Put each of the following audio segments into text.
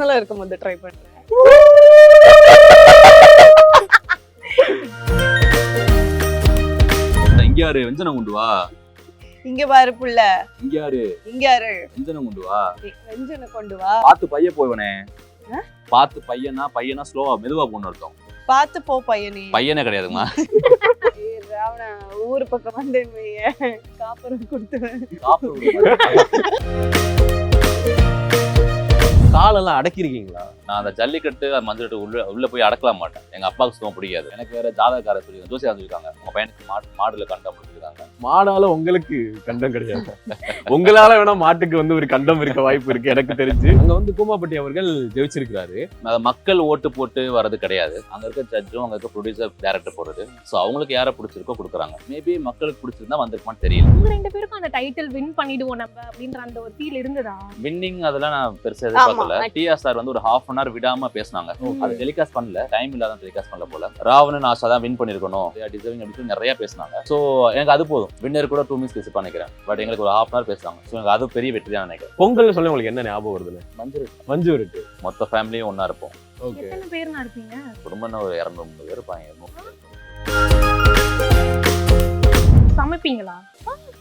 பர்சனலா இருக்கும்போது ட்ரை பண்றேன். இங்க யாரு வெஞ்சனம் கொண்டு வா. இங்க பாரு புள்ள. இங்க யாரு வெஞ்சனம் கொண்டு வா. வெஞ்சன கொண்டு வா. பாத்து பைய போவனே. பாத்து பையனா ஸ்லோவா மெதுவா போன்னு அர்த்தம். பாத்து போ பையனே. பையனே கிடையாதுமா. ராவணா ஊர் பக்கம் வந்து காப்பரம் கொடுத்துவேன். காலெல்லாம் அடக்கிருக்கீங்களா? நான் அந்த ஜல்லிக்கட்டு மஞ்சள் உள்ள போய் அடக்கலாம் மாட்டேன். எங்க அப்பாவுக்கு சுத்தம் பிடிக்காது. எனக்கு வேற ஜாதகக்கார சொல்லி ஜோசியா சொல்லிருக்காங்க உங்க பையனுக்கு மாடுல கண்டம் சொல்லிருக்காங்க. மாடால உங்களுக்கு கண்டம் கிடையாது. உங்களால வேணா மாட்டுக்கு வந்து ஒரு கண்டம் இருக்க வாய்ப்பு இருக்கு எனக்கு தெரிஞ்சு. அங்க வந்து கூமாப்பட்டி அவர்கள் ஜெயிச்சிருக்கிறாரு. மக்கள் ஓட்டு போட்டு வர்றது கிடையாது. அங்க இருக்க ஜட்ஜும் அங்க இருக்க ப்ரொடியூசர் டைரக்டர் போறது. சோ அவங்களுக்கு யாரை பிடிச்சிருக்கோ கொடுக்குறாங்க. மேபி மக்களுக்கு பிடிச்சிருந்தா வந்திருக்குமான்னு தெரியல. உங்க ரெண்டு பேருக்கும் அந்த டைட்டில் வின் பண்ணிடுவோம் நம்ம அப்படின்ற அந்த ஒரு ஃபீல் இருந்ததா? வின்னிங் அதெல்லாம் நான் பெருசா எதிர்பார்க்கல. டிஆர் சார் வந்து ஒரு ஹாஃப் அன் ஹவர் விடாம பேசினாங்க. அது டெலிகாஸ்ட் பண்ணல, டைம் இல்லாத டெலிகாஸ்ட் பண்ணல போல. ராவணன் ஆஷா தான் வின் பண்ணிருக்கணும், டிசர்விங் அப்படின்னு நிறைய பேசினாங்க. சோ எனக்கு அது போதும். வின்னர் கூட 2 மினிட்ஸ் பேசி பண்ணிக்கிறேன். பட் எங்களுக்கு ஒரு ஹாஃப் அன் ஹவர் பேசுறாங்க. ஸோ எனக்கு அது பெரிய வெற்றி தான் நினைக்கிறேன். பொங்கல் சொல்ல உங்களுக்கு என்ன ஞாபகம் வருதுன்னு? மஞ்சு இருக்கு. மொத்த ஃபேமிலியும் ஒன்னா இருப்போம். எத்தனை பேர்னா இருப்பீங்க? குடும்பம்னா ஒரு 200 பேர் இருப்பாங்க. சமைப்பீங்களா?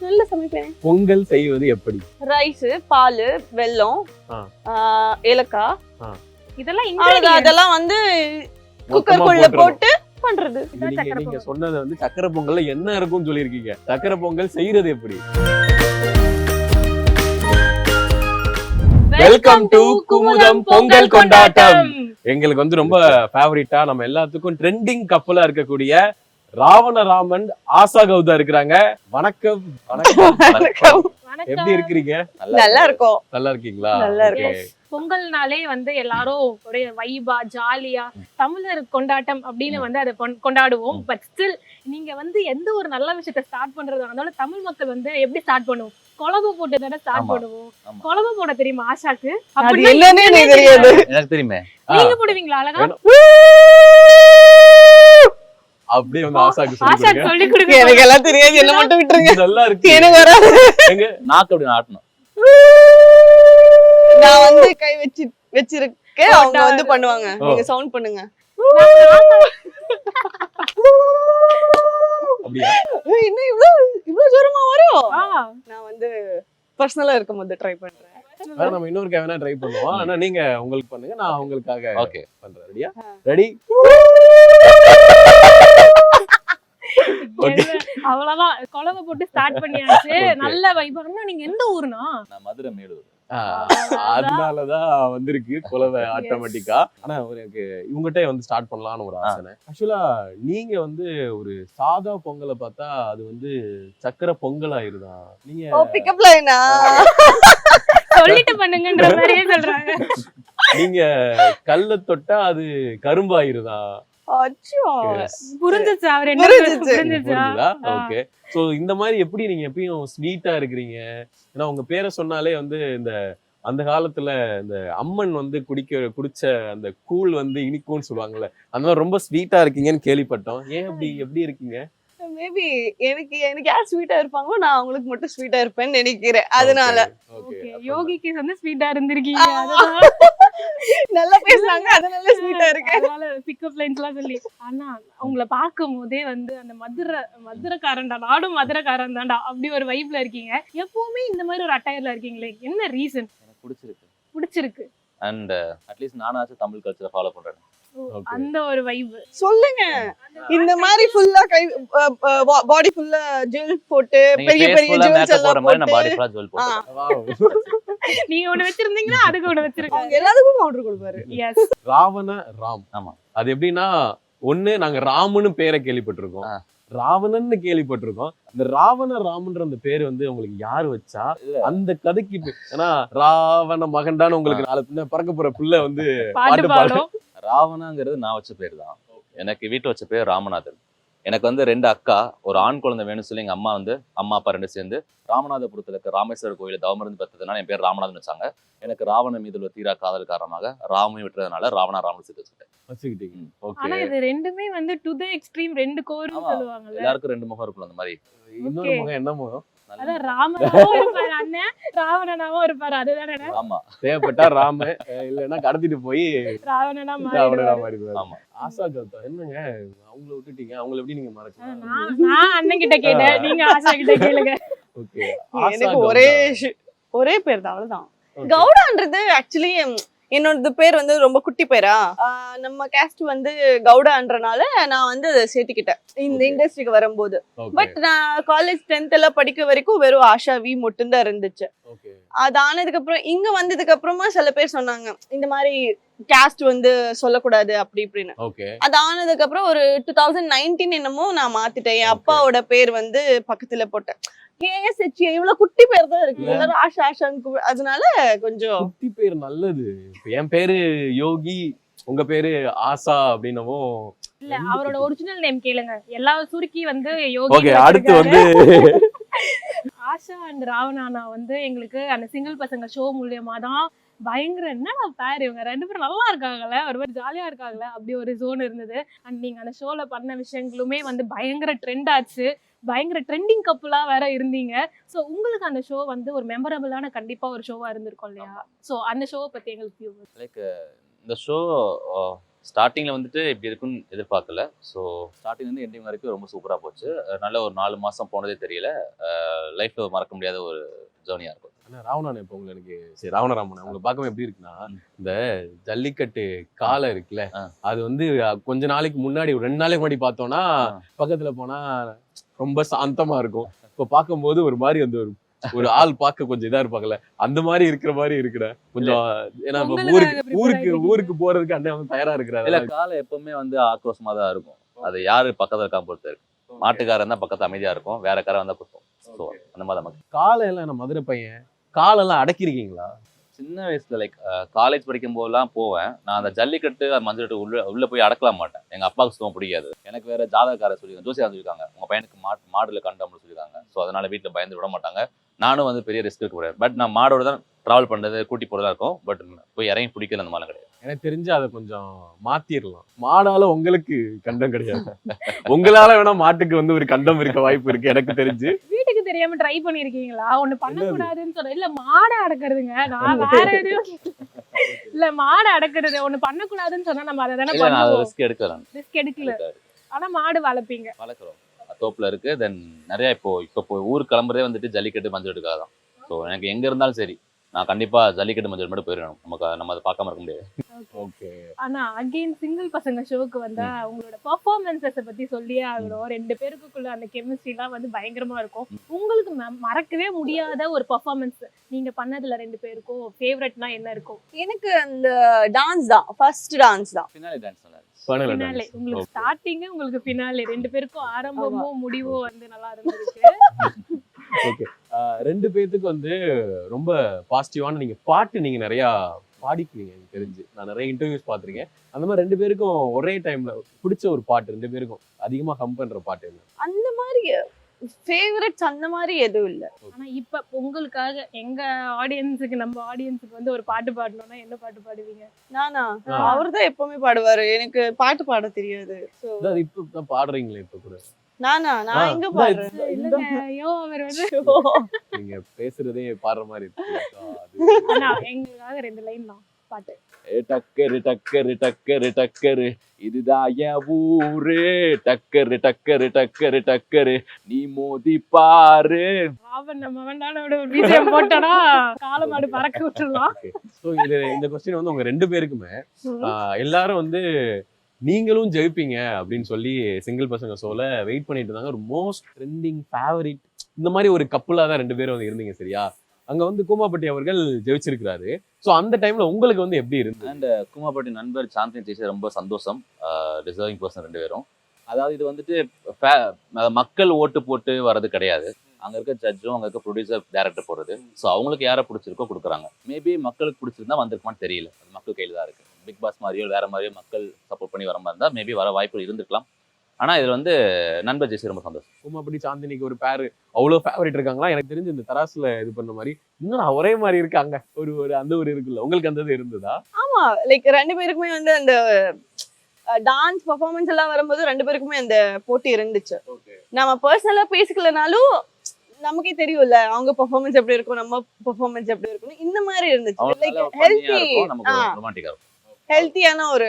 நல்ல சமைப்பேன். பொங்கல் செய்வது எப்படி? ரைஸ், பால், வெல்லம், ஏலக்காய், இதெல்லாம் அதெல்லாம் வந்து குக்கருக்குள்ள போட்டு பண்றது. நீங்க சொன்னது வந்து சக்கரை பொங்கல்ல என்ன இருக்கும்னு சொல்லிருக்கீங்க. சக்கரை பொங்கல் செய்யறது எப்படி? வெல்கம் டு குமுதம் பொங்கல் கொண்டாட்டம். எங்களுக்கு வந்து ரொம்ப ஃபேவரட்டா நம்ம எல்லாத்துக்கும் ட்ரெண்டிங் கப்பலா இருக்கக்கூடிய ராவணராமன் ஆசா கௌதா இருக்கிறாங்க. வணக்கம். எப்படி இருக்கிறீங்க? நல்லா இருக்கும். நல்லா இருக்கீங்களா? நல்லா இருக்கு. பொங்கல்னாலே வந்து எல்லாரும் ஒரே வைபா ஜாலியா தமிழர் கொண்டாட்டம் அப்படின்னு வந்து அதை கொண்டாடுவோம். பட் ஸ்டில் நீங்க வந்து எந்த ஒரு நல்ல விஷயத்த ஸ்டார்ட் பண்றதா இருந்தாலும் தமிழ் மக்கள் வந்து எப்படி ஸ்டார்ட் பண்ணுவோம்? குழம்பு போட்டு தானே ஸ்டார்ட் பண்ணுவோம். குழம்பு போட தெரியுமா ஆஷாக்கு? அப்படி என்னன்னே தெரியாது. எனக்கு தெரியுமே. நீங்க போடுவீங்களா? அழகா அப்படியே வந்து ஆசாக்கு சொல்லி கொடுங்க. எனக்கு எல்லாம் தெரியாது, என்ன மட்டும் விட்டுருங்க. நல்லா இருக்கு. எனக்கு வராது. நாக்கு அப்படி ஆட்டணும். நான் வந்து கை வச்சிருக்கேன், அவங்க வந்து பண்ணுவாங்க. நீங்க சவுண்ட் பண்ணுங்க. என்ன இவ்வளவு ஜோரமா வரும்? நான் வந்து பர்சனலா இருக்கும்போது ட்ரை பண்றேன். நம்ம இன்னொரு வேணா ட்ரை பண்ணுவோம். ஆனா நீங்க உங்களுக்கு பண்ணுங்க, நான் உங்களுக்காக ஓகே பண்றேன். ரெடியா? ரெடி? அவ்வளவுதான், குழம்பு போட்டு ஸ்டார்ட் பண்ணியாச்சு. நல்ல வைபவம்னா நீங்க எந்த ஊர்னா? நான் மதுரை மேலூர். அதனாலதான் வந்திருக்கு குலவை ஆட்டோமேட்டிக்கா. ஆனா எனக்கு இவங்ககிட்ட வந்து ஸ்டார்ட் பண்ணலாம்னு ஒரு ஆசை. ஆக்சுவலா நீங்க வந்து ஒரு சாதா பொங்கலை பார்த்தா அது வந்து சக்கரை பொங்கல் ஆயிருதா? நீங்க பிக்கப் லைனா சொல்லிட்டு பண்ணுங்கன்ற மாதிரியே சொல்றாங்க. நீங்க கல்ல தொட்டா அது கரும்பாயிருதா? புரிஞ்சுச்சா? ஓகே. சோ இந்த மாதிரி எப்படி நீங்க எப்பயும் ஸ்வீட்டா இருக்கிறீங்க? ஏன்னா உங்க பேரை சொன்னாலே வந்து இந்த அந்த காலத்துல இந்த அம்மன் வந்து குடிச்ச அந்த கூழ் வந்து இனிக்கும்னு சொல்லுவாங்கல்ல, அந்த மாதிரி ரொம்ப ஸ்வீட்டா இருக்கீங்கன்னு கேள்விப்பட்டோம். ஏன் அப்படி எப்படி இருக்கீங்க? மேபி எனக்கு யார் ஸ்வீட்டா இருப்பாங்களோ நான் அவங்களுக்கு மட்டும் ஸ்வீட்டா இருப்பேன்னு நினைக்கிறேன். அதனால யோகிக்கு வந்து ஸ்வீட்டா இருந்திருக்கீங்க. நல்லா பேசுறாங்க, அதனால ஸ்வீட்டா இருக்கு. அதனால பிக்கப் லைன்ஸ் எல்லாம் சொல்லி. ஆனா உங்களை பார்க்கும் போதே வந்து அந்த மதுரைக்காரன்டா, நாடும் மதுரைக்காரன் தான்டா அப்படி ஒரு வைப்ல இருக்கீங்க. எப்பவுமே இந்த மாதிரி ஒரு அட்டையர்ல இருக்கீங்களே, என்ன ரீசன்? எனக்கு பிடிச்சிருக்கு. அண்ட் அட்லீஸ்ட் நானாச்சும் தமிழ் கல்ச்சரை ஃபாலோ பண்றேன். அந்த ஒரு வைப் சொல்லுங்க. இந்த மாதிரி ஃபுல்லா கை பாடி ஃபுல்லா ஜெல் போட்டு பெரிய பெரிய ஜெல்ஸ் எல்லாம் போட்டு நான் பாடி ஃபுல்லா ஜெல் போட்டு நீங்க ஒண்ணு வச்சிருந்தீங்கன்னா அதுக்கு ஒண்ணு வச்சிருக்காங்க. எல்லாத்துக்கும் கவுண்டர் கொடுப்பாரு. எஸ். ராவண ராம். ஆமா. அது எப்படின்னா ஒண்ணு நாங்க ராமன்னு பேரை கேள்விப்பட்டிருக்கோம், ராவணன்னு கேள்விப்பட்டிருக்கோம். இந்த ராவண ராமன்ற அந்த பேரு வந்து உங்களுக்கு யாரு வச்சா? அந்த கதைக்கு ஏன்னா ராவண மகன்டான்னு உங்களுக்கு நாலு பின்ன பறக்க போற புள்ள வந்து பாட்டு பாடும். ராவணங்கிறது நான் வச்ச பேர் தான். எனக்கு வீட்டு வச்ச பேர் ராமநாதன். எனக்கு வந்து 2 அக்கா, ஒரு ஆண் குழந்தை வேணும் சொல்லி எங்க அம்மா அப்பா 2 சேர்ந்து ராமநாதபுரத்துல இருக்க ராமேஸ்வரர் கோயில தவமிருந்து பெற்றதுனால என் பேர் ராமநாதன் வச்சாங்க. எனக்கு ராவண மீது உள்ள தீரா காதல் காரணமாக ராமையும் விட்டுறதுனால ராமன் சேர்த்து வச்சுக்கிட்டேன். ஆனா இது ரெண்டுமே வந்து டு தி எக்ஸ்ட்ரீம், 2 கோர்னு சொல்லுவாங்கல்ல. எல்லாருக்கும் 2 முகம் இருக்கும். அந்த மாதிரி இன்னொரு முகம் என்ன முகம்? அதான் ராமனாவும் இருப்பாரு அண்ணன், ராவணனாவும் இருப்பாரு, அதுதானே? ஆமா தேவைப்பட்டா ராம இல்லைன்னா கடத்திட்டு போய் ராவணனா ராவணனா மாறிடுவாரு. மாறிடுவாரு. ஆமா ஆசா கௌதம் என்னங்க அவங்கள விட்டுட்டீங்க, அவங்கள எப்படி நீங்க மறக்கலாம்? நான் அண்ணன் கிட்ட கேட்டேன், நீங்க ஆஷா கிட்ட கேளுங்க. ஓகே எனக்கு ஒரே பேர் தான், அவ்வளவுதான். கவுடான்றது ஆக்சுவலி என்னோட பேர் வந்து ரொம்ப குட்டி பேரா, நம்ம கேஸ்ட் வந்து கவுடான்றனால நான் வந்து அதை சேர்த்துக்கிட்டேன் இந்த இண்டஸ்ட்ரிக்கு வரும்போது. பட் நான் காலேஜ் 10th எல்லாம் படிக்க வரைக்கும் வெறும் ஆஷா வி மட்டும் தான் இருந்துச்சு. அது ஆனதுக்கு அப்புறம் இங்க வந்ததுக்கு அப்புறமா சில பேர் சொன்னாங்க இந்த மாதிரி கேஸ்ட் வந்து சொல்லக்கூடாது அப்படி இப்படின்னு. அது ஆனதுக்கு அப்புறம் ஒரு 2019 என்னமோ நான் மாத்திட்டேன். என் அப்பாவோட பேர் வந்து பக்கத்துல போட்டேன். KSH இவ்வளவு குட்டி பேர் தான் இருக்கு, எல்லாரும் ஆஷா ஆஷான்னு அதனால கொஞ்சம் குட்டி பேர் நல்லது. என் பேரு யோகி, உங்க பேரு ஆசா அப்படின்னவும் இல்ல, அவரோட ஒரிஜினல் நேம் கேளுங்க. எல்லா சுருக்கி வந்து ஓகே. அடுத்து வந்து ஆஷா அண்ட் ராவணானா வந்து எங்களுக்கு அந்த சிங்கிள் பசங்க ஷோ மூலியமா தான் பயங்கர என்னடா பேர் இவங்க 2 பேரும் நல்லா இருக்காங்கல்ல, ஒரு மாதிரி ஜாலியா இருக்காங்கல்ல, அப்படி ஒரு ஜோன் இருந்தது. அண்ட் நீங்க அந்த ஷோல பண்ண விஷயங்களுமே வந்து பயங்கர ட்ரெண்ட் ஆச்சு, பயங்கர ட்ரெண்டிங் கப்புலா வேற இருந்தீங்க. ஸோ உங்களுக்கு அந்த ஷோ வந்து ஒரு மெமரபிளான கண்டிப்பா ஒரு ஷோவா இருந்திருக்கும் இல்லையா? ஸோ அந்த ஷோவை பத்தி எங்களுக்கு லைக் இந்த ஷோ ஸ்டார்டிங்கில் வந்துட்டு இப்படி இருக்குன்னு எதிர்பார்க்கல. ஸோ ஸ்டார்டிங் வந்து எண்டிங் வரைக்கும் ரொம்ப சூப்பராக போச்சு. நல்ல ஒரு 4 மாதம் போனதே தெரியல. லைஃப்பில் மறக்க முடியாத ஒரு ஜேர்னியாக இருக்கும். ராவணன் இப்போ உங்களுக்கு சரி ராவணராமன் உங்களை பார்க்கவும் எப்படி இருக்குன்னா, இந்த ஜல்லிக்கட்டு காலை இருக்குல்ல, அது வந்து கொஞ்ச நாளைக்கு முன்னாடி ஒரு 2 நாளைக்கு முன்னாடி பார்த்தோம்னா பக்கத்துல போனா ரொம்ப சாந்தமா இருக்கும். இப்போ பார்க்கும்போது ஒரு மாதிரி வந்து ஒரு ஆள் பார்க்க கொஞ்சம் இதா இருப்பாங்கல்ல, அந்த மாதிரி இருக்கிற மாதிரி இருக்கிற கொஞ்சம். ஏன்னா ஊருக்கு போறதுக்கு அண்ணன் வந்து தயாரா இருக்கிறாரு. இல்ல காலை எப்பவுமே வந்து ஆக்ரோஷமா தான் இருக்கும். அது யாரு பக்கத்துல இருக்காம பொறுத்து இருக்கு. மாட்டுக்காரன் தான் பக்கத்து அமைதியா இருக்கும், வேற காரை வந்தா குத்தும். ஸோ அந்த மாதிரி நமக்கு காலை எல்லாம் நான் மதுரை பையன், காலெல்லாம் அடக்கிருக்கீங்களா? சின்ன வயசுல லைக் காலேஜ் படிக்கும் போதெல்லாம் போவேன். நான் அந்த ஜல்லிக்கட்டு மஞ்சள் உள்ள போய் அடக்கலாம் மாட்டேன். எங்க அப்பாவுக்கு சுத்தம் பிடிக்காது. எனக்கு வேற ஜாதகக்கார சொல்லியிருக்காங்க, ஜோசியா சொல்லியிருக்காங்க உங்க பையனுக்கு மாடுல கண்டம்னு சொல்லியிருக்காங்க. ஸோ அதனால வீட்டுல பயந்து விட மாட்டாங்க. நானும் வந்து பெரிய ரிஸ்க் இருக்க முடியாது. பட் நான் மாடோட தான் டிராவல் பண்றது, கூட்டி போறதா இருக்கும். பட் போய் இறங்கி பிடிக்கல அந்த மாதிரி கிடையாது. எனக்கு தெரிஞ்சு அதை கொஞ்சம் மாத்திரலாம். மாடால உங்களுக்கு கண்டம் கிடையாது, உங்களால வேணா மாட்டுக்கு வந்து ஒரு கண்டம் இருக்க வாய்ப்பு இருக்கு எனக்கு தெரிஞ்சு. வீட்டுக்கு தெரியாம ட்ரை பண்ணிருக்கீங்களா? ஒண்ணு பண்ணக்கூடாதுன்னு சொல்ல இல்ல, மாடை அடக்குறதுங்க. நான் வேற எதுவும் இல்ல, மாடை அடக்குறது ஒண்ணு பண்ணக்கூடாதுன்னு சொன்னா நம்ம அதை தானே பண்ணுவோம். ரிஸ்க் எடுக்கலாம். ரிஸ்க் எடுக்கல, ஆனா மாடு வளர்ப்பீங்க. வளர்க்குறோம், தோப்புல இருக்கு. தென் நிறைய இப்போ ஊருக்கு கிளம்புறதே வந்துட்டு ஜல்லிக்கட்டு மஞ்சள் எடுக்காக தான். ஸோ எனக்கு எங்க இருந்தாலும் சரி நான் கண்டிப்பா ஜல்லிக்கட்டு மஞ்சள் மட்டும் போயிடணும். நம்ம அதை பார்க்காம இருக்க முடியாது. ஓகே. ஆனா அகைன் சிங்கிள் பசங்க ஷோக்கு வந்தா உங்களோட பெர்ஃபார்மன்ஸஸை பத்தி சொல்லியே ஆகணும். 2 பேருக்குள்ள அந்த கெமிஸ்ட்ரிலாம் வந்து பயங்கரமா இருக்கும். உங்களுக்கு மறக்கவே முடியாத ஒரு பெர்ஃபார்மன்ஸ் நீங்க பண்ணதுல 2 பேருக்கும் ஃபேவரட்னா என்ன இருக்கும்? எனக்கு அந்த டான்ஸ் தான், ஃபர்ஸ்ட் டான்ஸ் தான். ஃபினாலே டான்ஸ் நல்லா ஃபினாலே உங்களுக்கு ஸ்டார்டிங், உங்களுக்கு ஃபினாலே, 2 பேருக்கும் ஆரம்பமும் முடிவும் வந்து நல்லா இருந்துருக்கு. ஓகே. 2 பேத்துக்கு வந்து ரொம்ப பாசிட்டிவான நீங்க பாட்டு நீங்க நிறைய பாடிக்குவீங்க எனக்கு தெரிஞ்சு. நான் நிறைய இன்டர்வியூஸ் பார்த்திருக்கேன். அந்த மாதிரி 2 பேருக்கும் ஒரே டைம்ல பிடிச்ச ஒரு பாட்டு, 2 பேருக்கும் அதிகமா ஹம் பண்ற பாட்டு என்ன? அந்த மாதிரி ஃபேவரட்ஸ் அந்த மாதிரி எதுவும் இல்ல. ஆனா இப்ப உங்களுக்காக எங்க ஆடியன்ஸுக்கு, நம்ம ஆடியன்ஸுக்கு வந்து ஒரு பாட்டு பாடணும்னா என்ன பாட்டு பாடுவீங்க? நானா? அவர்தான் எப்பவுமே பாடுவாரு, எனக்கு பாட்டு பாட தெரியாது. இப்ப தான் பாடுறீங்களே இப்ப கூட. நான் எங்க பாடுறேன்? இல்லங்க, ஐயோ அவர் வந்து நீங்க பேசுறதே பாடுற மாதிரி இருக்கு. ஆனா எங்களுக்காக 2 லைன் தான் பாட்டு. டக்கரு டக்கரு டக்கரு டக்கரு இதுதான் என் ஊரு, டக்கரு டக்கரு டக்கரு டக்கரு நீ மோதி பாரு. நம்ம வேண்டாம் பிஜிஎம் போட்டோம்னா காலமாடு பறக்க விட்டுடலாம். ஸோ இந்த கொஸ்டின் வந்து உங்க 2 பேருக்குமே எல்லாரும் வந்து நீங்களும் ஜெயிப்பீங்க அப்படின்னு சொல்லி சிங்கிள் பசங்க ஷோல வெயிட் பண்ணிட்டு இருந்தாங்க. ஒரு மோஸ்ட் ட்ரெண்டிங் ஃபேவரிட் இந்த மாதிரி ஒரு கப்புலா தான் 2 பேரும் வந்து இருந்தீங்க சரியா? அங்க வந்து கூமாப்பட்டி அவர்கள் ஜெயிச்சிருக்கிறாரு. ஸோ அந்த டைம்ல உங்களுக்கு வந்து எப்படி இருந்து? அண்ட் கூமாப்பட்டி நண்பர் சாந்தினி ஜெயிச்சது ரொம்ப சந்தோஷம். டிசர்விங் பர்சன் 2 பேரும். அதாவது இது வந்துட்டு மக்கள் ஓட்டு போட்டு வர்றது கிடையாது. அங்க இருக்க ஜட்ஜும் அங்க இருக்க ப்ரொடியூசர் டைரக்டர் போறது. ஸோ அவங்களுக்கு யாரை பிடிச்சிருக்கோ கொடுக்குறாங்க. மேபி மக்களுக்கு பிடிச்சிருந்தா வந்திருக்குமான்னு தெரியல, அது மக்கள் கையில் தான் இருக்கு. பிக் பாஸ் மாதிரியோ வேற மாதிரியோ மக்கள் சப்போர்ட் பண்ணி வர மாதிரி இருந்தா மேபி வர வாய்ப்பு இருந்திருக்கலாம். ஆனா இதுல வந்து நண்பர் ஜெயிச்சு ரொம்ப சந்தோஷம். கூமாப்பட்டி சாந்தினிக்கு ஒரு பேரு அவ்வளவு ஃபேவரட் இருக்காங்களா? எனக்கு தெரிஞ்சு இந்த தராசுல இது பண்ண மாதிரி இன்னும் ஒரே மாதிரி இருக்காங்க. ஒரு அந்த ஒரு இருக்குல்ல, உங்களுக்கு அந்த இது இருந்ததா? ஆமா, லைக் 2 பேருக்குமே வந்து அந்த டான்ஸ் பெர்ஃபார்மன்ஸ் எல்லாம் வரும்போது 2 பேருக்குமே அந்த போட்டி இருந்துச்சு. நம்ம பர்சனலா பேசிக்கலனாலும் நமக்கே தெரியும்ல அவங்க பெர்ஃபார்மன்ஸ் எப்படி இருக்கும், நம்ம பெர்ஃபார்மன்ஸ் எப்படி இருக்கும், இந்த மாதிரி இருந்துச்சு. அவங்க லைக் நல்லா funny-ஆ ஹெல்த்தி இருக்கும், நமக்கு ரொமான்டிக்கா இருக்கும். ஹெல்த்தியான ஒரு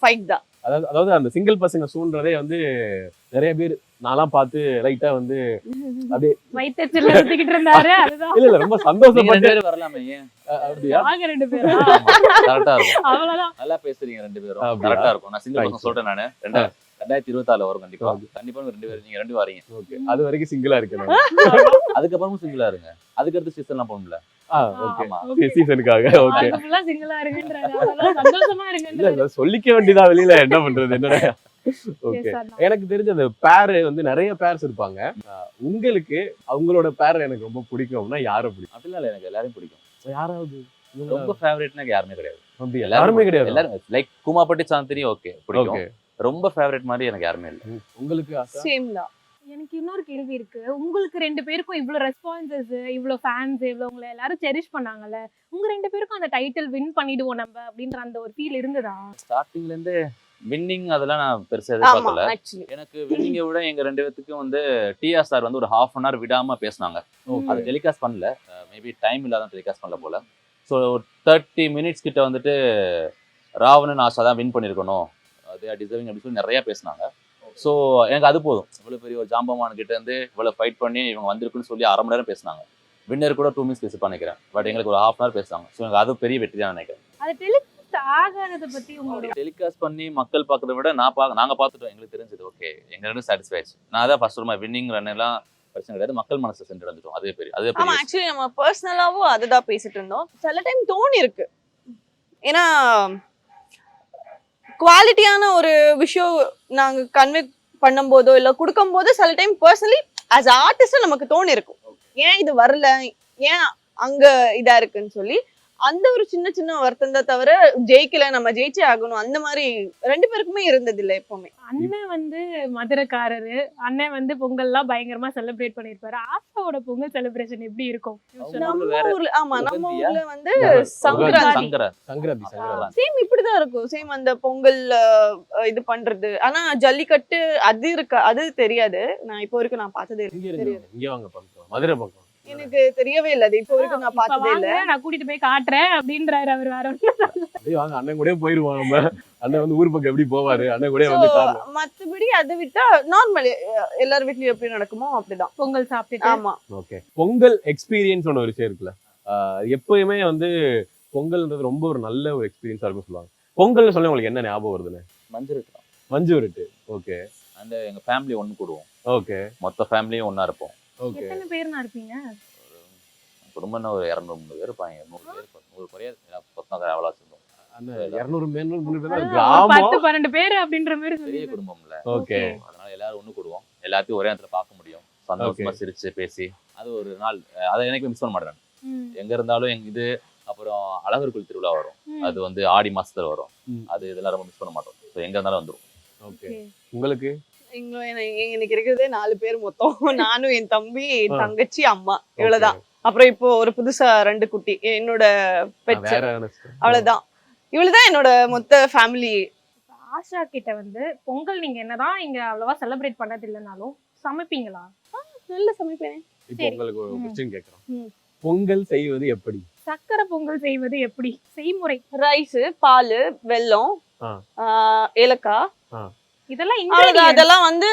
ஃபைட் தான். அதாவது அந்த சிங்கிள் பசங்க சூன்றதே வந்து நிறைய பேர் நான்லாம் பார்த்து லைட்டா வந்து அப்படியே வயிற்றுல எடுத்துக்கிட்டு இருந்தாரு. அதுதான் இல்ல ரொம்ப நீங்க சந்தோஷப்பட்டு ரெண்டு பேரும் வரலாமே, ஏன்? அப்படியா ஆக 2 பேரா கரெக்டா இருக்கும். அவ்வளவுதான். நல்லா பேசுறீங்க ரெண்டு பேரும், அப்படியா? கரெக்டா இருக்கும். நான் சிங்கிள் Thank பசங்க சொல்றேன் நானு. 2024 வரும் கண்டிப்பா. கண்டிப்பா ரெண்டு பேரும், நீங்க ரெண்டு வரீங்க. ஓகே அது வரைக்கும் சிங்கிளா இருக்கணும். அதுக்கப்புறமும் சிங்கிளா இருங்க. அதுக்கடுத்து சீசன்லாம் போகணும்ல. ஓகே ஆமா. சீசனுக்காக ஓகே அவங்க ஃபுல்லா சிங்கிளா இருங்கன்றாங்க. அவ்வளவுதான், சந்தோஷமா இல்ல இருங்கன்றாங்க. இல்ல, சொல்லிக்க வேண்டியதா வெளியில என்ன பண்றது என்னடா. Okay Yes, sir. எனக்கு தெரிஞ்ச அந்த பேர் வந்து நிறைய பேர்ஸ் இருப்பாங்க. உங்களுக்கு அவங்களோட பேர் எனக்கு ரொம்ப பிடிக்கும்னா யாரை பிடிக்கும்? அப்படிலாம் இல்ல, எனக்கு எல்லாரையும் பிடிக்கும். யாராவது ரொம்ப ஃபேவரட்னா யாருமே கிடையாது. அப்படி யாருமே கிடையாது. எல்லாரும் லைக் கூமாப்பட்டி சாந்தினி ஓகே பிடிக்கும். ஓகே ரொம்ப ஃபேவரட் மாதிரி எனக்கு யாருமே இல்ல. உங்களுக்கு ஆசா? சேம் தான். எனக்கு இன்னொரு கேள்வி இருக்கு. உங்களுக்கு 2 பேருக்கும் இவ்வளவு ரெஸ்பான்சஸ், இவ்வளவு ஃபேன்ஸ், இவ்வளவு உங்களை எல்லாரும் செரிஷ் பண்ணாங்கல்ல, உங்க 2 பேருக்கும் அந்த டைட்டில் வின் பண்ணிடுவோம் நம்ம அப்படின்ற அந்த ஒரு ஃபீல் இருந்ததா? ஸ்டார்டிங்ல இருந்து வின்னிங் அதெல்லாம் நான் பெருசா ஆமா எதிர்பார்க்கல. ஆக்சுவலி எனக்கு வின்னிங்கை விட எங்க ரெண்டு பேத்துக்கும் வந்து டிஆர் சார் வந்து ஒரு half an hour விடாம பேசினாங்க. அது டெலிகாஸ்ட் பண்ணல, மேபி டைம் இல்லாத டெலிகாஸ்ட் பண்ணல போல. ஸோ 30 minutes கிட்ட வந்துட்டு ராவணன் ஆஷா தான் வின் பண்ணியிருக்கணும், அது டிசர்விங் அப்படின்னு சொல்லி நிறைய பேசினாங்க. ஸோ எனக்கு அது போதும். இவ்வளோ பெரிய ஒரு ஜாம்பவான் கிட்ட இருந்து இவ்வளோ ஃபைட் பண்ணி இவங்க வந்திருக்குன்னு சொல்லி 1/2 மணி நேரம் பேசினாங்க. வின்னர் கூட 2 minutes பேசி நினைக்கிறேன். பட் எங்களுக்கு ஒரு half an hour பேசுனாங்க. ஸோ எனக்கு அது பெரிய வெற்றி தான் நினைக்கிறேன். அது டெலிகாஸ்ட் ஆகாதத பத்தி உங்களோட டெலிகாஸ்ட் பண்ணி மக்கள் பார்க்கறத விட நாங்க பார்த்துட்டோம், எங்களுக்கு தெரிஞ்சது. ஓகே எங்க ரெண்டும் சாட்டிஸ்ஃபைட்ஸ். நான் அதான் ஃபர்ஸ்ட் ஒரு வின்னிங் ரன் எல்லாம் பிரச்சனை கிடையாது, மக்கள் மனசை சென்றடைஞ்சிட்டோம். அதே பெரிய ஆமா ஆக்சுவலி நம்ம பர்சனலாவும் அதுதான் பேசிட்டு இருந்தோம். சில டைம் தோணி இருக்கு, ஏன்னா குவாலிட்டியான ஒரு விஷயம் நாங்க கன்வே பண்ணும்போதோ இல்ல கொடுக்கும் போது சில டைம் பர்சனலி ஆஸ் ஆர்டிஸ்ட் நமக்கு தோணி இருக்கும், ஏன் இது வரல, ஏன் அங்க இதா இருக்குன்னு சொல்லி. அந்த ஒரு சின்ன சின்ன வருத்தம் தான் தவிர ஜெயிக்கல நம்ம ஜெயிச்சே ஆகணும் அந்த மாதிரி 2 பேருக்குமே இருந்தது இல்ல எப்பவுமே. அண்ணன் வந்து மதுரைக்காரரு, அண்ணன் வந்து பொங்கல்லாம் பயங்கரமா செலிப்ரேட் பண்ணிருப்பாரு. ஆஷாவோட பொங்கல் செலிப்ரேஷன் எப்படி இருக்கும்? நம்ம ஊர்ல ஆமா நம்ம உகந்தியா? ஊர்ல வந்து சங்கராந்தி சங்கராந்தி சேம் இப்படிதான் இருக்கும். சேம் அந்த பொங்கல் இது பண்றது. ஆனா ஜல்லிக்கட்டு அது இருக்கு, அது தெரியாது. நான் இப்போ வரைக்கும் நான் பார்த்ததே இங்க இல்லை. இருந்து இங்க வாங்க பக்கம் மதுரை பக்கம் எனக்கு தெரியவே இல்லை, அது இப்போ வரைக்கும் நான் இப்ப பார்த்ததே இல்ல. வாங்க, நான் கூட்டிட்டு போய் காட்டுறேன் அப்படின்றாரு அவர். வேற ஒண்ணும் இல்ல. அப்படியே வாங்க அண்ணன் கூட போயிருவோம். நம்ம அண்ணன் வந்து ஊர் பக்கம் எப்படி போவாரு, அண்ணன் கூட So, வந்து கார்ல. மத்தபடி அதை விட்டா நார்மல் எல்லார் வீட்லயும் எப்படி நடக்குமோ அப்படிதான். பொங்கல் சாப்பிட்டுட்டு ஆமா ஓகே பொங்கல் எக்ஸ்பீரியன்ஸ் ஒன்று ஒரு விஷயம் இருக்குல்ல, எப்பயுமே வந்து பொங்கல்ன்றது ரொம்ப ஒரு நல்ல ஒரு எக்ஸ்பீரியன்ஸா இருக்கும் சொல்லுவாங்க. பொங்கல்னு சொல்லி உங்களுக்கு என்ன ஞாபகம் வருதுன்னு? மஞ்சள் மஞ்சு விரட்டு. ஓகே அந்த எங்க ஃபேமிலி ஒன்று கூடுவோம், ஓகே மொத்த ஃபேமிலியும் ஒண்ணா இருப்போம். ஓகே எத்தனை பேர்னா இருப்பீங்க? குடும்பம்னா ஒரு 200-300 பேர் இருப்பாங்க. 100 பேர் 100 குறையாது, 10 அவ்வளோ சொல்லுவோம். அந்த 200 300 பேர் ஒரு கிராமம். 10-12 பேர் அப்படின்ற மாதிரி பெரிய சொல்லி. குடும்பம்ல, ஓகே அதனால எல்லாரும் ஒண்ணு கூடுவோம், எல்லாத்தையும் ஒரே இடத்துல பார்க்க முடியும், சந்தோஷமா சிரிச்சு பேசி. அது ஒரு நாள், அதை எனக்கு மிஸ் பண்ண மாட்டேன். எங்க இருந்தாலும் இது அப்புறம் அழகர் கோயில் திருவிழா வரும், அது வந்து ஆடி மாசத்துல வரும். அது இதெல்லாம் ரொம்ப மிஸ் பண்ண மாட்டோம். ஸோ எங்க இருந்தாலும் வந்துடும். ஓகே உங்களுக்கு எனக்கு இருக்கிறதே 4 பேர் மொத்தம். நானும் என் தம்பி, என் தங்கச்சி, அம்மா, இவ்வளவுதான். அப்புறம் இப்போ ஒரு புதுசா 2 குட்டி என்னோட பெட்ஸ், வேற அவ்வளவுதான். இவ்வளவுதான் என்னோட மொத்த ஃபேமிலி. ஆஷா கிட்ட வந்து பொங்கல் நீங்க என்னதான் இங்க அவ்வளவா செலிப்ரேட் பண்ணது இல்லைனாலும் சமைப்பீங்களா? நல்ல சமைப்பேன். இப்போ உங்களுக்கு ஒரு क्वेश्चन கேக்குறோம். ம். பொங்கல் செய்வது எப்படி? சக்கரை பொங்கல் செய்வது எப்படி? செய்முறை ரைஸ், பால், வெல்லம், ஏலக்காய், இதெல்லாம் அவ்வளவுதான். ingredients. அதெல்லாம் வந்து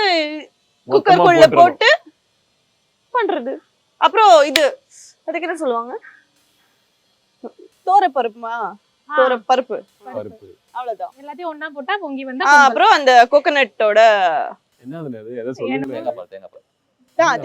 மொத்தமா குக்கருக்குள்ள போட்டுறணும். போட்டு பண்றது. அப்புறம் இது அதுக்கு என்ன சொல்லுவாங்க, தோரப்பருப்புமா, தோரப்பருப்பு, பருப்பு. அவ்வளவுதான். எல்லாத்தையும் ஒண்ணா போட்டா பொங்கி வந்து அப்புறம் அந்த கோகனட்டோட என்னது அது? எதை சொல்லுங்க? தேங்காய் பால், தேங்காய் பால்.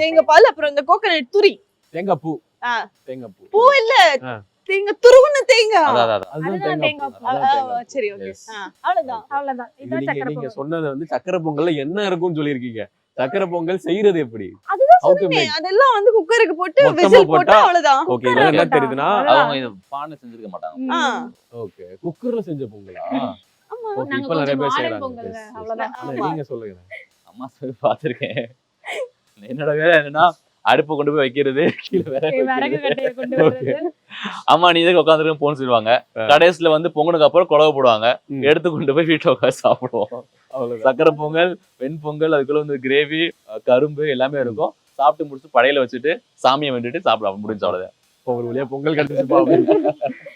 தேங்காய் பால், அப்புறம் இந்த கோகனட் துரி. தேங்காய் பூ. ஆ. தேங்காய் பூ. பூ இல்ல, ஆ. தேங்காய் துருவுன தேங்காய். அதான், அதான், அதான். அதுதான் அதுதான் தேங்காய் தேங்காய் பூ. பூ. அதுதான் தேங்காய் பூ. சரி, ஓகே. Yes. அவ்வளவுதான். அவ்வளவுதான். இது இதான் நீங்க சக்கரை நீங்க பொங்கல். சொன்னது வந்து சக்கரை பொங்கல்ல என்ன இருக்கும்னு சொல்லிருக்கீங்க. சக்கரை பொங்கல் செய்யறது எப்படி? அதுதான் How to சொன்னேன். make? அதெல்லாம் வந்து குக்கருக்கு போட்டு மொத்தமா விசில் போட்டா போட்டா, அவ்வளவுதான். ஓகே இதெல்லாம் என்ன தெரியுதுன்னா, அவங்க இது பானை செஞ்சிருக்க மாட்டாங்க. ஓகே குக்கர்ல செஞ்ச பொங்கலா? ஆமா. ஓகே நாங்க இப்ப நிறைய கொஞ்சம் பேர் modern செய்றாங்க. Pongal Yes, yes. அவ்வளவுதான். ஆனா ஆமா. நீங்க சொல்லுங்க. அம்மா சொல்லி பார்த்திருக்கேன். என்னோட வேலை என்னன்னா அடுப்பு கொண்டு போய் வைக்கிறது, கீழே விறகு விறகு கட்டையை கொண்டு வர்றது. அம்மா நீ இதுக்கு உட்காந்துருக்க போன்னு சொல்லுவாங்க. கடைசியில வந்து பொங்கலுக்கு அப்புறம் குழவை போடுவாங்க, ம். எடுத்து கொண்டு போய் வீட்டுல உட்காந்து சாப்பிடுவோம். அவ்வளவுதான். சக்கரை பொங்கல், வெண் பொங்கல், அதுக்குள்ள வந்து கிரேவி, கரும்பு எல்லாமே இருக்கும். சாப்பிட்டு முடிச்சு படையில வச்சுட்டு சாமியை வேண்டிட்டு சாப்பிட முடிஞ்ச அவ்வளவுதான். இப்போ ஒரு வழியா பொங்கல் கிடைச்சிருப்பா.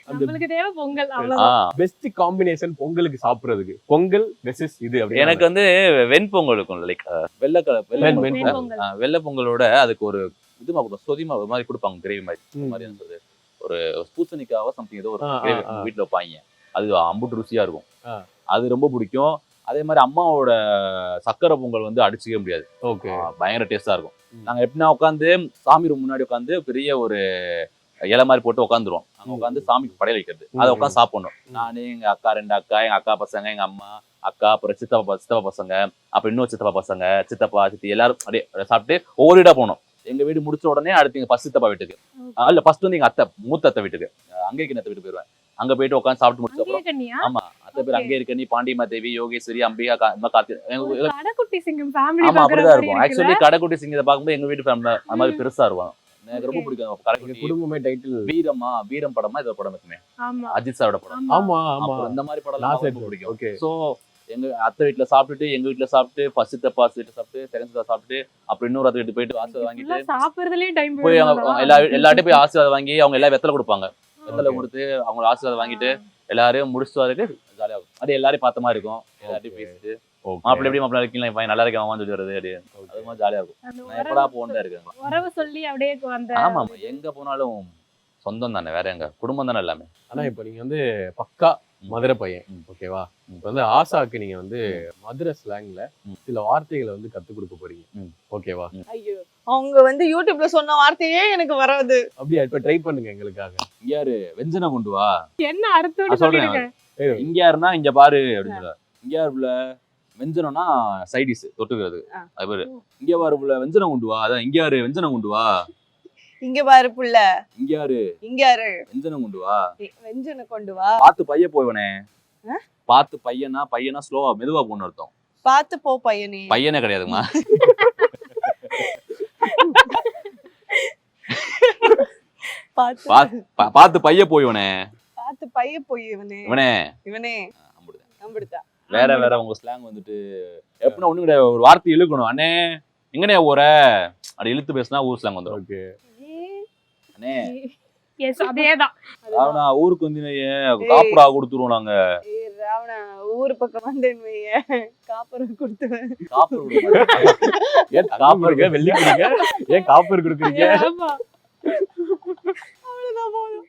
அந்த நம்மளுக்கு தேவை பொங்கல் அவ்வளவுதான். பெஸ்ட் காம்பினேஷன் பொங்கலுக்கு சாப்பிடுறதுக்கு பொங்கல் வெர்சஸ் இது அப்படி எனக்கு வந்து வெண்பொங்கல் இருக்கும், லைக் வெள்ளை வெண்பொங்கல். வெள்ளை பொங்கலோட அதுக்கு ஒரு இதுமா கொடுப்போம், சொதிமா ஒரு மாதிரி கொடுப்பாங்க, கிரேவி மாதிரி. இந்த மாதிரி இருந்தது ஒரு பூசணிக்காவோ சம்திங் ஏதோ ஒரு கிரேவி வீட்டுல வைப்பாங்க, அது அம்புட்டு ருசியா இருக்கும். அது ரொம்ப பிடிக்கும். அதே மாதிரி அம்மாவோட சக்கரை பொங்கல் வந்து அடிச்சுக்கவே முடியாது. ஓகே, பயங்கர டேஸ்டா இருக்கும். நாங்க எப்படின்னா உட்காந்து சாமி ரூம் முன்னாடி உட்காந்து பெரிய ஒரு இலை மாதிரி போட்டு உட்காந்துருவோம். அங்க உட்காந்து சாமிக்கு படையல் வைக்கிறது, அதை உட்காந்து சாப்பிடணும். நானு, எங்க அக்கா, 2 அக்கா, எங்க அக்கா பசங்க, எங்க அம்மா, அக்கா, அப்புறம் சித்தப்பா பசங்க, அப்புறம் இன்னொரு சித்தப்பா பசங்க, சித்தப்பா சித்தி எல்லாரும் அப்படியே சாப்பிட்டு ஒவ்வொரு வீடா போனோம். எங்க வீடு முடிச்ச உடனே அடுத்து எங்க ஃபர்ஸ்ட் சித்தப்பா வீட்டுக்கு, இல்ல ஃபர்ஸ்ட் வந்து எங்க அத்தை, மூத்த அத்தை வீட்டுக்கு, அங்கே கிணத்து வீட்டுக்கு போயிருவேன். அங்க போயிட்டு உட்காந்து சாப்பிட்டு முடிச்ச அப்புறம் ஆமா அத்தை பேர் அங்கே இருக்க, நீ பாண்டிமா தேவி, யோகேஸ்வரி, அம்பிகா, கார்த்திகை, கடைக்குட்டி சிங்கம் ஃபேமிலி ஆமா அப்படிதான் இருக்கும். ஆக்சுவலி கடைக்குட்டி சிங்கத்தை பார்க்கும்போது எங்க வீட்டு ஃபேமிலி அந்த மாதிரி பெருசா இருக்கும். எனக்கு ரொம்ப பிடிக்கும் கடைக்குட்டி. குடும்பமே டைட்டில் வீரம் படமா இதோட படம் இருக்குமே, ஆமா அஜித் சாரோட படம். ஆமா ஆமா, அப்புறம் இந்த மாதிரி படம் நான் ரொம்ப பிடிக்கும். ஓகே, சோ எங்க அத்தை வீட்டுல சாப்பிட்டுட்டு, எங்க வீட்டுல சாப்பிட்டு, ஃபர்ஸ்ட் சித்தப்பா வீட்டுல சாப்பிட்டு, செகண்ட் சித்தப்பா சாப்பிட்டு, அப்புறம் இன்னொரு அத்தை வீட்டு போயிட்டு ஆசீர்வாதம் வாங்கிட்டு சாப்பிடுறதுலயே டைம் போய் எல்லார்ட்டையும் போய் ஆசீர்வாதம் வாங்கி அவங்க எல்லாம் வெத்தலை கொடுப்பாங்க. வெத்தலை கொடுத்து அவங்க ஆசீர்வாதம் வாங்கிட்டு எல்லாரையும் முடிச்சுட்டு வரதுக்கு ஜாலியா இருக்கும். அது எல்லாரையும் பார்த்த மாதிரி இருக்கும். எல்லார்ட்டையும் பேசிட்டு மாப்பிள்ளை எப்படி மாப்பிள்ளை இருக்கீங்களா, நல்லா இருக்கேன் வந்து வருது அப்படியே, அது மாதிரி ஜாலியா இருக்கும். நான் எப்படா போகணும் இருக்கேன். உறவு சொல்லி அப்படியே அந்த ஆமா ஆமா, எங்க போனாலும் சொந்தம் தானே, வேற எங்க குடும்பம் தானே எல்லாமே. ஆனா இப்ப நீங்க வந்து பக்கா மதுரை பையன், ஓகேவா? இப்ப வந்து ஆசாக்கு நீங்க வந்து மதுரை ஸ்லாங்ல சில வார்த்தைகளை வந்து கத்து கொடுக்க போறீங்க, ஓகேவா? ஐயோ, அவங்க வந்து யூடியூப்ல சொன்ன வார்த்தையே எனக்கு வராது. அப்படியா? இப்ப ட்ரை பண்ணுங்க எங்களுக்காக. இங்க யாரு வெஞ்சனை கொண்டு வா, என்ன அர்த்தம் சொல்றீங்க? இங்க யாருன்னா இங்க பாரு அப்படின்னு சொல்ல. இங்க யாருல வெஞ்சனம்னா சைடிஸ் தொட்டுக்கிறது, அது பேரு. இங்க பாரு வெஞ்சனம் கொண்டு வா, அதான் இங்க யாரு வெஞ்சனம் கொண்டு வா. இங்க பாரு புள்ள, இங்க யாரு வெஞ்சனம் கொண்டு வா, வெஞ்சனை கொண்டு வா. பாத்து பைய போய்வனே. பாத்து பையனா ஸ்லோவா மெதுவா போன்னு அர்த்தம். பாத்து போ பையனே. பையனே கிடையாதுமா. பாத்து பைய போய்வனே, பாத்து பைய போய் இவனே இவனே. நம்பிடுதா. வேற உங்க ஸ்லாங் வந்துட்டு எப்படின்னா ஒண்ணு கிடையாது, ஒரு வார்த்தை இழுக்கணும். அண்ணே எங்கனே ஊர அப்படி இழுத்து பேசினா ஊர் ஸ்லாங் வந்துடும். ஓகே, அண்ணே எஸ் அதேதான். ராவணா ஊருக்கு வந்து காப்புரா கொடுத்துருவோம் நாங்க. ராவணா ஊரு பக்கம் வந்தேன்னு காப்பரை கொடுத்துவேன். ஏன் காப்பருக்கு வெள்ளி கொடுங்க, ஏன் காப்பர் கொடுக்குறீங்க? ஆமா அவ்வளவுதான் போதும்.